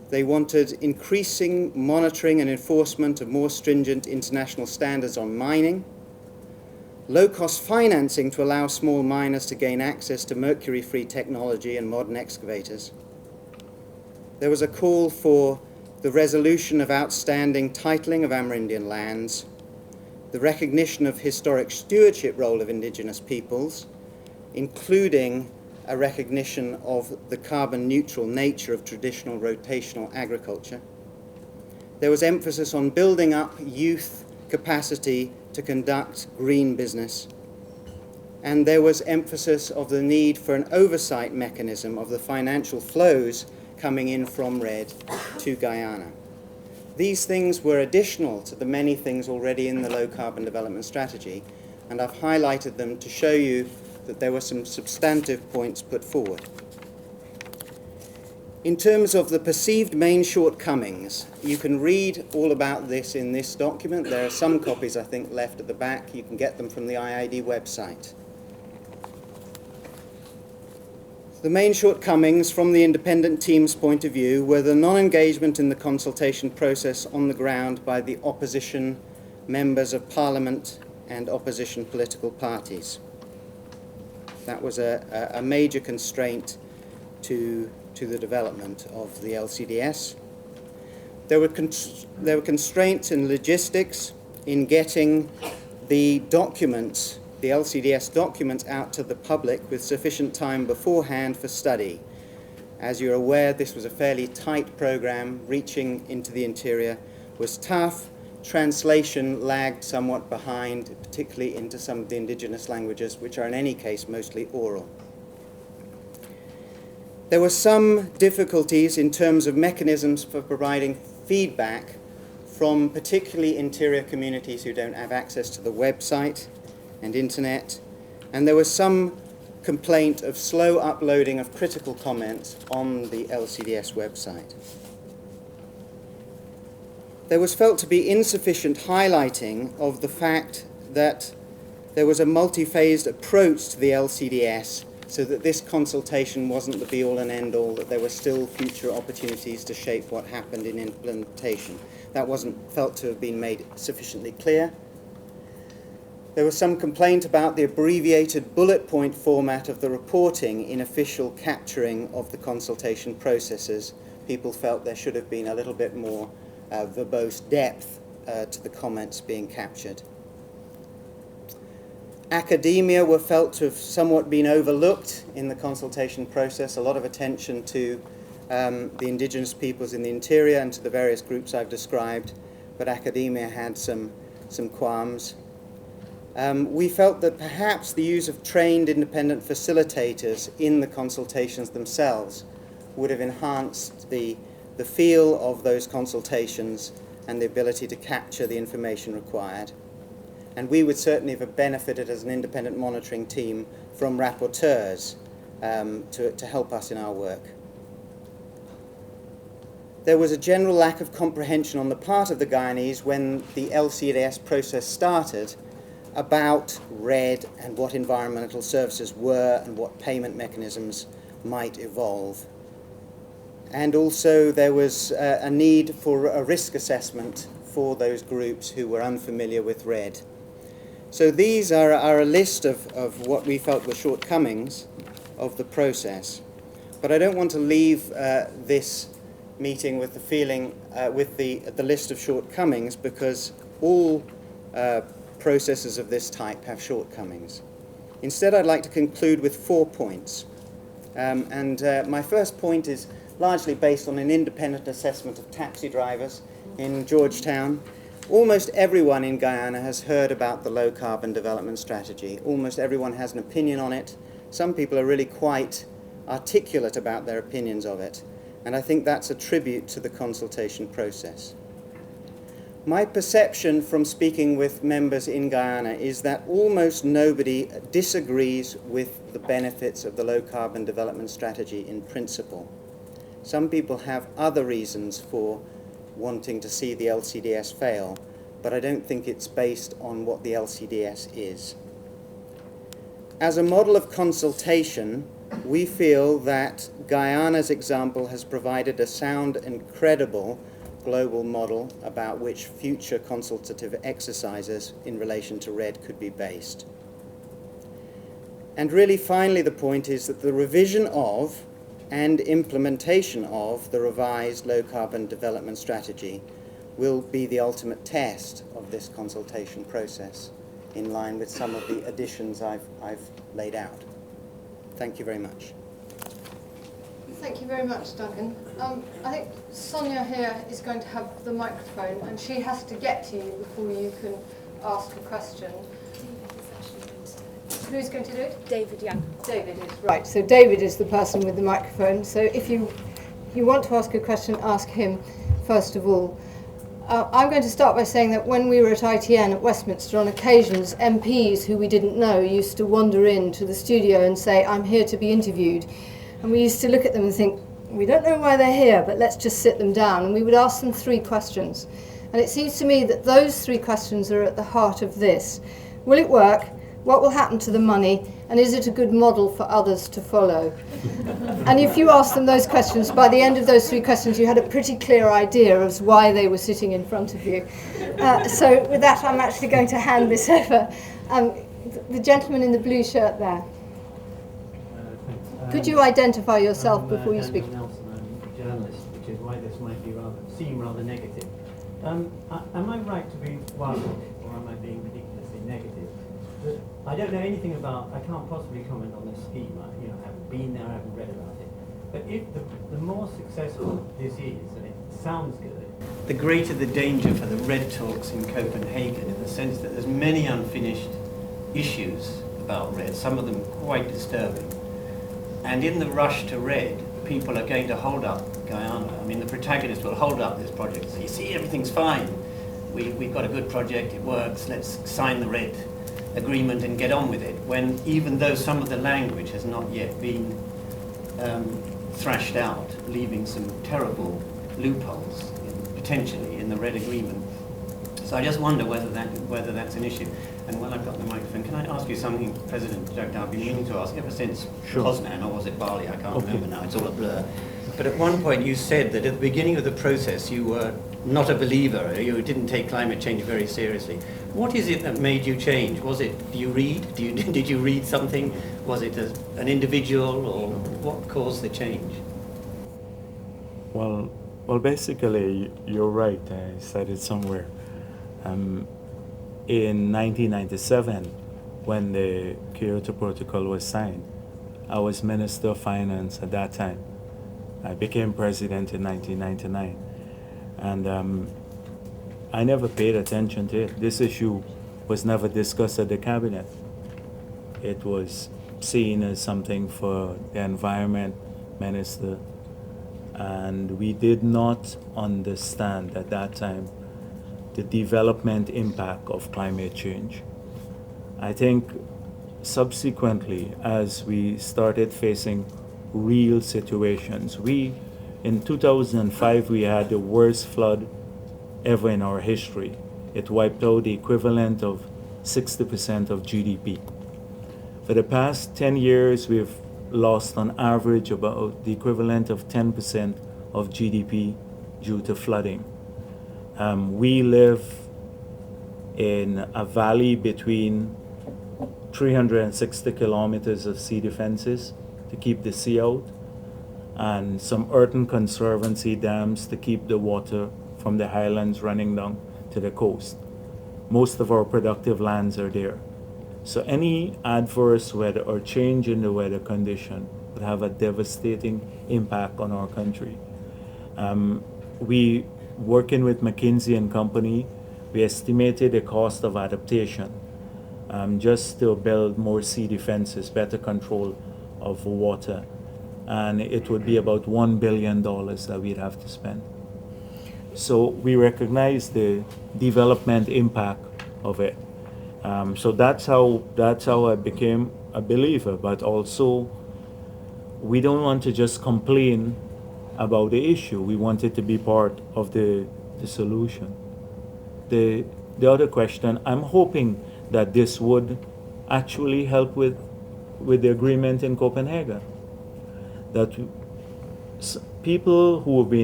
They wanted increasing monitoring and enforcement of more stringent international standards on mining, low-cost financing to allow small miners to gain access to mercury-free technology and modern excavators. There was a call for the resolution of outstanding titling of Amerindian lands, the recognition of historic stewardship role of indigenous peoples, including a recognition of the carbon-neutral nature of traditional rotational agriculture. There was emphasis on building up youth capacity to conduct green business. And there was emphasis of the need for an oversight mechanism of the financial flows coming in from REDD to Guyana. These things were additional to the many things already in the low carbon development strategy, and I've highlighted them to show you that there were some substantive points put forward. In terms of the perceived main shortcomings, you can read all about this in this document. There are some copies, I think, left at the back. You can get them from the IID website. The main shortcomings from the independent team's point of view were the non-engagement in the consultation process on the ground by the opposition members of Parliament and opposition political parties. That was a major constraint to the development of the LCDS. There were constraints in logistics in getting the documents, the LCDS documents, out to the public with sufficient time beforehand for study. As you're aware, this was a fairly tight program. Reaching into the interior was tough. Translation lagged somewhat behind, particularly into some of the indigenous languages, which are in any case mostly oral. There were some difficulties in terms of mechanisms for providing feedback from particularly interior communities who don't have access to the website and internet, and there was some complaint of slow uploading of critical comments on the LCDS website. There was felt to be insufficient highlighting of the fact that there was a multi-phased approach to the LCDS, so that this consultation wasn't the be-all and end-all, that there were still future opportunities to shape what happened in implementation. That wasn't felt to have been made sufficiently clear. There was some complaint about the abbreviated bullet point format of the reporting in official capturing of the consultation processes. People felt there should have been a little bit more verbose depth to the comments being captured. Academia were felt to have somewhat been overlooked in the consultation process. A lot of attention to the indigenous peoples in the interior and to the various groups I've described, but academia had some qualms. We felt that perhaps the use of trained independent facilitators in the consultations themselves would have enhanced the feel of those consultations and the ability to capture the information required. And we would certainly have benefited as an independent monitoring team from rapporteurs to help us in our work. There was a general lack of comprehension on the part of the Guyanese when the LCDS process started about REDD and what environmental services were and what payment mechanisms might evolve. And also there was a need for a risk assessment for those groups who were unfamiliar with REDD. So these are a list of what we felt were shortcomings of the process. But I don't want to leave this meeting with the feeling, with the list of shortcomings, because all processes of this type have shortcomings. Instead, I'd like to conclude with 4 points. My first point is largely based on an independent assessment of taxi drivers in Georgetown. Almost everyone in Guyana has heard about the low carbon development strategy. Almost everyone has an opinion on it. Some people are really quite articulate about their opinions of it, and I think that's a tribute to the consultation process. My perception from speaking with members in Guyana is that almost nobody disagrees with the benefits of the low carbon development strategy in principle. Some people have other reasons for wanting to see the LCDS fail, but I don't think it's based on what the LCDS is. As a model of consultation, we feel that Guyana's example has provided a sound and credible global model about which future consultative exercises in relation to REDD could be based. And really, finally, the point is that the revision of and implementation of the revised low-carbon development strategy will be the ultimate test of this consultation process, in line with some of the additions I've laid out. Thank you very much. Thank you very much, Duncan. I think Sonia here is going to have the microphone, and she has to get to you before you can ask a question. Who's going to do it? David Young. David is, right. So David is the person with the microphone. So if you want to ask a question, ask him first of all. I'm going to start by saying that when we were at ITN at Westminster, on occasions, MPs who we didn't know used to wander into the studio and say, "I'm here to be interviewed." And we used to look at them and think, we don't know why they're here, but let's just sit them down. And we would ask them 3 questions. And it seems to me that those 3 questions are at the heart of this. Will it work? What will happen to the money? And is it a good model for others to follow? And if you ask them those questions, by the end of those 3 questions, you had a pretty clear idea of why they were sitting in front of you. So with that, I'm actually going to hand this over. The gentleman in the blue shirt there. Could you identify yourself before you speak? Nelson, I'm a journalist, which is why this might be seem rather negative. Am I right to be worried, or am I being ridiculously negative? I don't know anything about. I can't possibly comment on this scheme. I haven't been there. I haven't read about it. But if the more successful this is, and it sounds good, the greater the danger for the REDD talks in Copenhagen, in the sense that there's many unfinished issues about REDD. Some of them quite disturbing. And in the rush to REDD, people are going to hold up Guyana. I mean, the protagonists will hold up this project. So you see, everything's fine. We've got a good project. It works. Let's sign the REDD agreement and get on with it. When even though some of the language has not yet been thrashed out, leaving some terrible loopholes potentially in the REDD agreement. So I just wonder whether that's an issue. And while I've got the microphone, can I ask you something, President Jagdeo? I've been meaning to ask ever since Poznan, or was it Bali? I can't remember now. It's all a blur. But at one point you said that at the beginning of the process you were not a believer. You didn't take climate change very seriously. What is it that made you change? Was it, do you read? Did you read something? Was it an individual, or what caused the change? Well, basically, you're right. I said it somewhere. In 1997, when the Kyoto Protocol was signed, I was Minister of Finance at that time. I became president in 1999. And I never paid attention to it. This issue was never discussed at the cabinet. It was seen as something for the environment minister. And we did not understand at that time the development impact of climate change. I think subsequently, as we started facing real situations, in 2005, we had the worst flood ever in our history. It wiped out the equivalent of 60% of GDP. For the past 10 years, we've lost on average about the equivalent of 10% of GDP due to flooding. We live in a valley between 360 kilometers of sea defenses to keep the sea out, and some earthen conservancy dams to keep the water from the highlands running down to the coast. Most of our productive lands are there. So any adverse weather or change in the weather condition would have a devastating impact on our country. We, working with McKinsey and Company, we estimated the cost of adaptation just to build more sea defenses, better control of water. And it would be about $1 billion that we'd have to spend. So we recognize the development impact of it. So that's how I became a believer. But also, we don't want to just complain about the issue. We want it to be part of the solution. The other question, I'm hoping that this would actually help with the agreement in Copenhagen. that people who have been